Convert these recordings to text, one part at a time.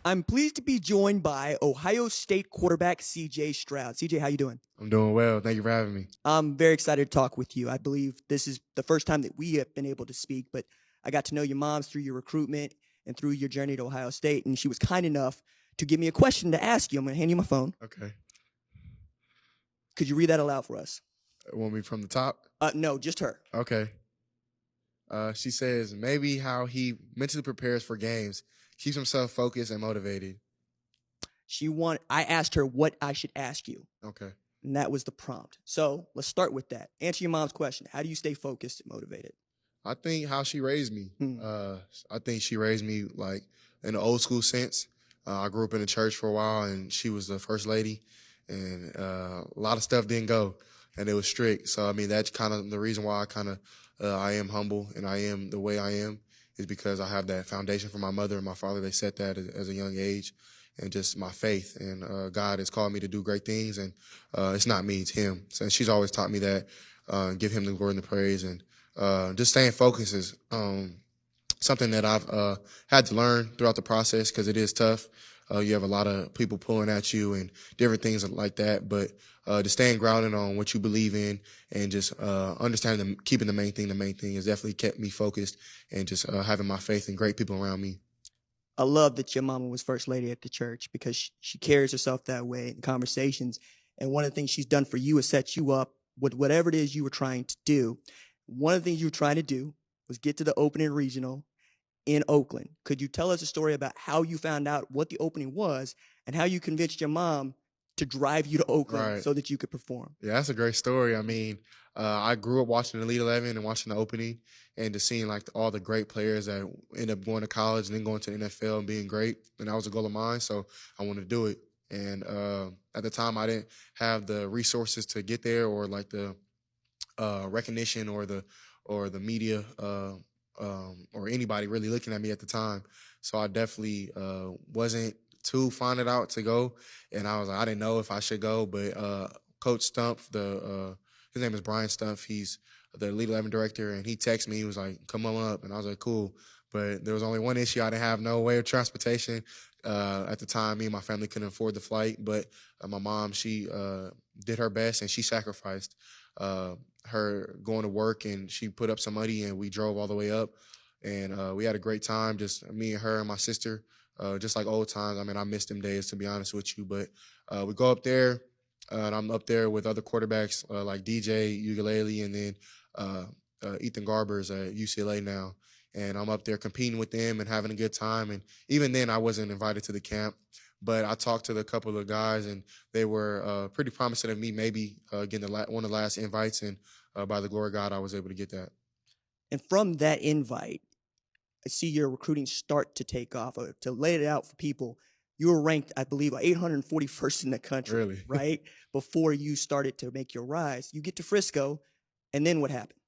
I'm pleased to be joined by Ohio State quarterback CJ Stroud. CJ, how you doing? I'm doing well. Thank you for having me. I'm very excited to talk with you. I believe this is the first time that we have been able to speak, but I got to know your mom through your recruitment and through your journey to Ohio State, and she was kind enough to give me a question to ask you. I'm going to hand you my phone. Okay. Could you read that aloud for us? Want me from the top? No, just her. Okay. She says, maybe how he mentally prepares for games, keeps himself focused and motivated. I asked her what I should ask you. Okay. And that was the prompt. So let's start with that. Answer your mom's question. How do you stay focused and motivated? I think how she raised me. I think she raised me like in the old school sense. I grew up in the church for a while, and she was the first lady, and a lot of stuff didn't go, and it was strict. So I mean, that's kind of the reason why I am humble and I am the way I am, is because I have that foundation from my mother and my father. They set that as a young age, and just my faith. And God has called me to do great things, and it's not me, it's Him. So she's always taught me that, give Him the glory and the praise, and just staying focused is something that I've had to learn throughout the process, because it is tough. You have a lot of people pulling at you and different things like that, but just staying grounded on what you believe in, and just understanding, keeping the main thing has definitely kept me focused, and just having my faith in great people around me. I love that your mama was first lady at the church, because she carries herself that way in conversations. And one of the things she's done for you is set you up with whatever it is you were trying to do. One of the things you were trying to do was get to the opening regional in Oakland. Could you tell us a story about how you found out what the opening was and how you convinced your mom to drive you to Oakland so that you could perform? Yeah, that's a great story. I mean, I grew up watching the Elite 11 and watching the opening, and just seeing like all the great players that end up going to college and then going to the NFL and being great. And that was a goal of mine, so I wanted to do it. And at the time, I didn't have the resources to get there, or like the recognition or the media or anybody really looking at me at the time. So I definitely wasn't too finding out to go, and I was like, I didn't know if I should go, but Coach Stump, his name is Brian Stump, he's the Elite 11 director, and he texted me. He was like, "Come on up," and I was like, "Cool." But there was only one issue: I didn't have no way of transportation at the time. Me and my family couldn't afford the flight, but my mom, she did her best, and she sacrificed her going to work, and she put up some money, and we drove all the way up, and we had a great time, just me and her and my sister. Just like old times. I mean, I miss them days, to be honest with you. But we go up there, and I'm up there with other quarterbacks like DJ Ugalele, and then Ethan Garber's at UCLA now. And I'm up there competing with them and having a good time. And even then, I wasn't invited to the camp. But I talked to a couple of guys, and they were pretty promising of me maybe getting one of the last invites. And by the glory of God, I was able to get that. And from that invite, I see your recruiting start to take off. To lay it out for people, you were ranked, I believe, 841st in the country, Really? Right? Before you started to make your rise. You get to Frisco, and then what happened?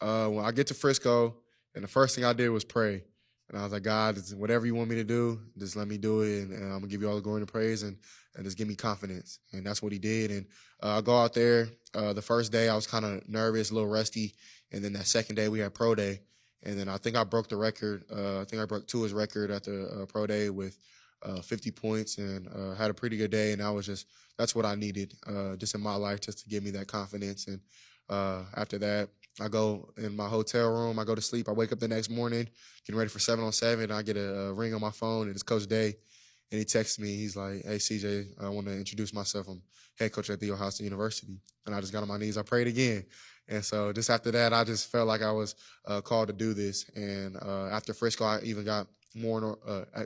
When I get to Frisco, and the first thing I did was pray. And I was like, God, whatever you want me to do, just let me do it, and I'm going to give you all the glory and praise, and just give me confidence. And that's what he did. And I go out there. The first day, I was kind of nervous, a little rusty. And then that second day, we had pro day. And then I think I broke the record. I think I broke Tua's record at the pro day with 50 points, and had a pretty good day. And that's what I needed just in my life, just to give me that confidence. And after that, I go in my hotel room. I go to sleep. I wake up the next morning, getting ready for 7-on-7. And I get a ring on my phone, and it's Coach Day. And he texts me. He's like, "Hey, CJ, I want to introduce myself. I'm head coach at The Ohio State University." And I just got on my knees. I prayed again. And so just after that, I just felt like I was called to do this. And after Frisco, I even got more, I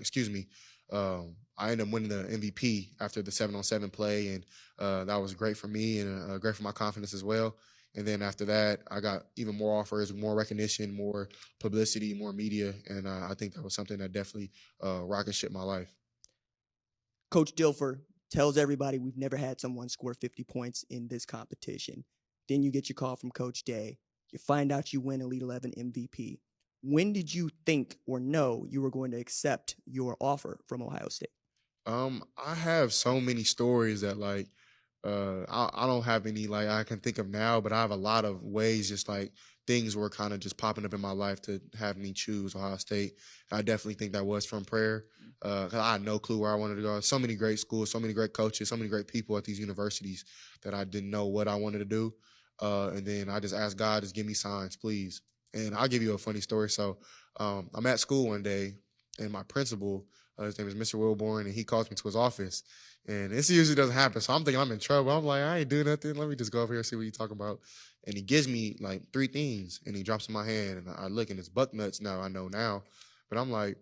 ended up winning the MVP after the 7-on-7 play. And that was great for me, and great for my confidence as well. And then after that, I got even more offers, more recognition, more publicity, more media. And I think that was something that definitely rocket shipped my life. Coach Dilfer tells everybody we've never had someone score 50 points in this competition. Then you get your call from Coach Day. You find out you win Elite 11 MVP. When did you think or know you were going to accept your offer from Ohio State? I have so many stories that I don't have any like I can think of now, but I have a lot of ways, just like things were kind of just popping up in my life to have me choose Ohio State. I definitely think that was from prayer, because I had no clue where I wanted to go. So many great schools, so many great coaches, so many great people at these universities that I didn't know what I wanted to do. And then I just asked God, just give me signs, please. And I'll give you a funny story. So I'm at school one day, and my principal, his name is Mr. Wilborn, and he calls me to his office. And this usually doesn't happen. So I'm thinking I'm in trouble. I'm like, I ain't doing nothing. Let me just go over here and see what you talking about. And he gives me like 3 things, and he drops in my hand. And I look, and it's buck nuts now. I know now. But I'm like,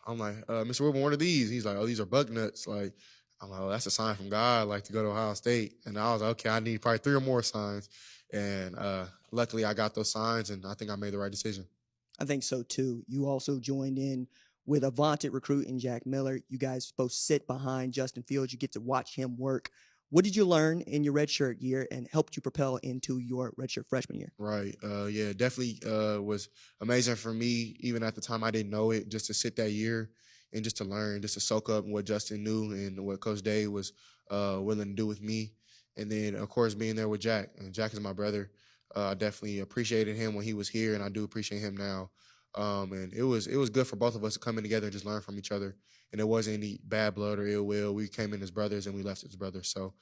Mr. Wilborn, what are these? He's like, oh, these are buck nuts. Like, I'm like, oh, that's a sign from God, like to go to Ohio State. And I was like, okay, I need probably 3 or more signs. And luckily I got those signs, and I think I made the right decision. I think so too. You also joined in with a vaunted recruit in Jack Miller. You guys both sit behind Justin Fields. You get to watch him work. What did you learn in your redshirt year and helped you propel into your redshirt freshman year? Right. Yeah, definitely was amazing for me. Even at the time, I didn't know it, just to sit that year and just to learn, just to soak up what Justin knew and what Coach Day was willing to do with me. And then, of course, being there with Jack. And Jack is my brother. I definitely appreciated him when he was here, and I do appreciate him now. And it was good for both of us to come in together and just learn from each other. And it wasn't any bad blood or ill will. We came in as brothers, and we left as brothers. So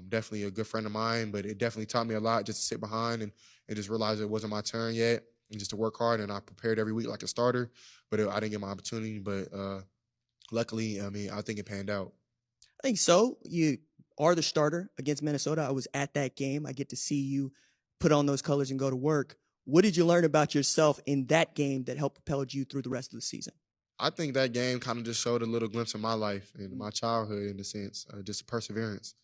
definitely a good friend of mine, but it definitely taught me a lot just to sit behind and just realize it wasn't my turn yet, and just to work hard. And I prepared every week like a starter, but I didn't get my opportunity. But luckily, I mean, I think it panned out. I think so. You are the starter against Minnesota. I was at that game. I get to see you put on those colors and go to work. What did you learn about yourself in that game that helped propel you through the rest of the season? I think that game kind of just showed a little glimpse of my life and my childhood, in a sense, just perseverance.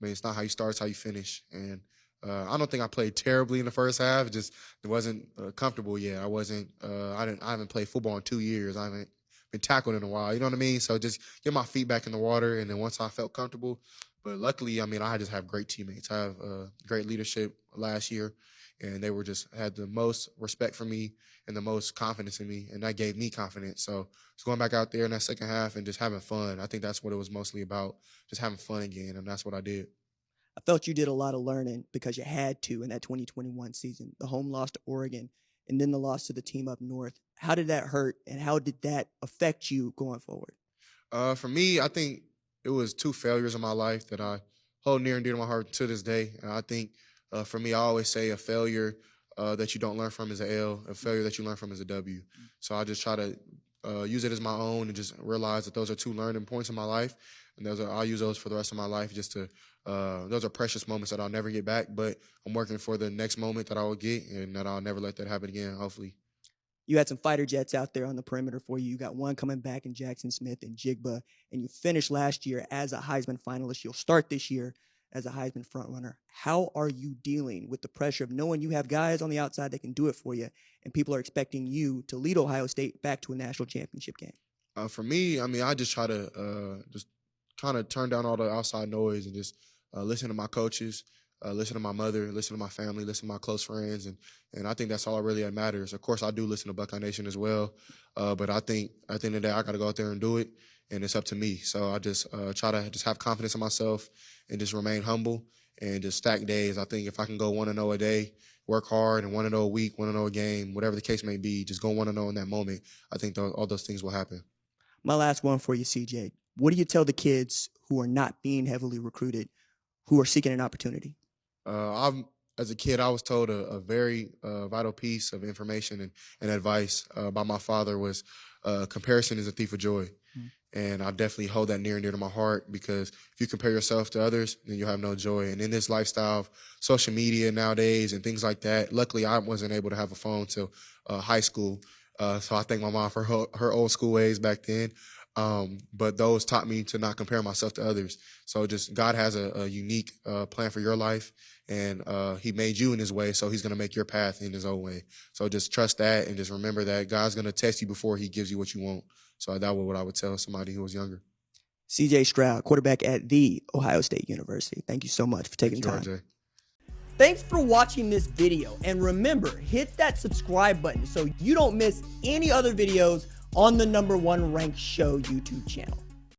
I mean, it's not how you start, it's how you finish. And I don't think I played terribly in the first half. It wasn't comfortable yet. I haven't played football in 2 years. I haven't been tackled in a while. You know what I mean? So just get my feet back in the water. And then once I felt comfortable, but luckily, I mean, I just have great teammates. I have great leadership last year, and they had the most respect for me and the most confidence in me, and that gave me confidence. So just going back out there in that second half and just having fun. I think that's what it was mostly about, just having fun again, and that's what I did. I felt you did a lot of learning because you had to in that 2021 season. The home loss to Oregon and then the loss to the team up north. How did that hurt, and how did that affect you going forward? For me, I think it was 2 failures in my life that I hold near and dear to my heart to this day. And I think for me, I always say a failure that you don't learn from is an L. A failure that you learn from is a W. So I just try to use it as my own and just realize that those are 2 learning points in my life. And I'll use those for the rest of my life, just to those are precious moments that I'll never get back. But I'm working for the next moment that I will get, and that I'll never let that happen again, hopefully. You had some fighter jets out there on the perimeter for you. You got one coming back in Jackson Smith and Jigba, and you finished last year as a Heisman finalist. You'll start this year as a Heisman frontrunner. How are you dealing with the pressure of knowing you have guys on the outside that can do it for you, and people are expecting you to lead Ohio State back to a national championship game? For me, I mean, I just try to just kind of turn down all the outside noise and just listen to my coaches, listen to my mother, listen to my family, listen to my close friends, and I think that's all really that matters. Of course, I do listen to Buckeye Nation as well, but I think at the end of the day, I got to go out there and do it, and it's up to me. So I just try to just have confidence in myself and just remain humble and just stack days. I think if I can go 1-0 a day, work hard, and 1-0 a week, 1-0 a game, whatever the case may be, just go 1-0 in that moment, I think all those things will happen. My last one for you, CJ. What do you tell the kids who are not being heavily recruited, who are seeking an opportunity? As a kid, I was told a very vital piece of information and advice by my father was comparison is a thief of joy. And I definitely hold that near and dear to my heart, because if you compare yourself to others, then you'll have no joy. And in this lifestyle of social media nowadays and things like that, luckily I wasn't able to have a phone till high school. So I thank my mom for her old school ways back then. But those taught me to not compare myself to others. So just God has a unique plan for your life, and he made you in his way, so he's going to make your path in his own way. So just trust that, and just remember that God's going to test you before he gives you what you want. So that was what I would tell somebody who was younger. CJ Stroud, quarterback at the Ohio State University. Thank you so much for taking time. RJ. Thanks for watching this video, and remember, hit that subscribe button so you don't miss any other videos on the #1 ranked show YouTube channel.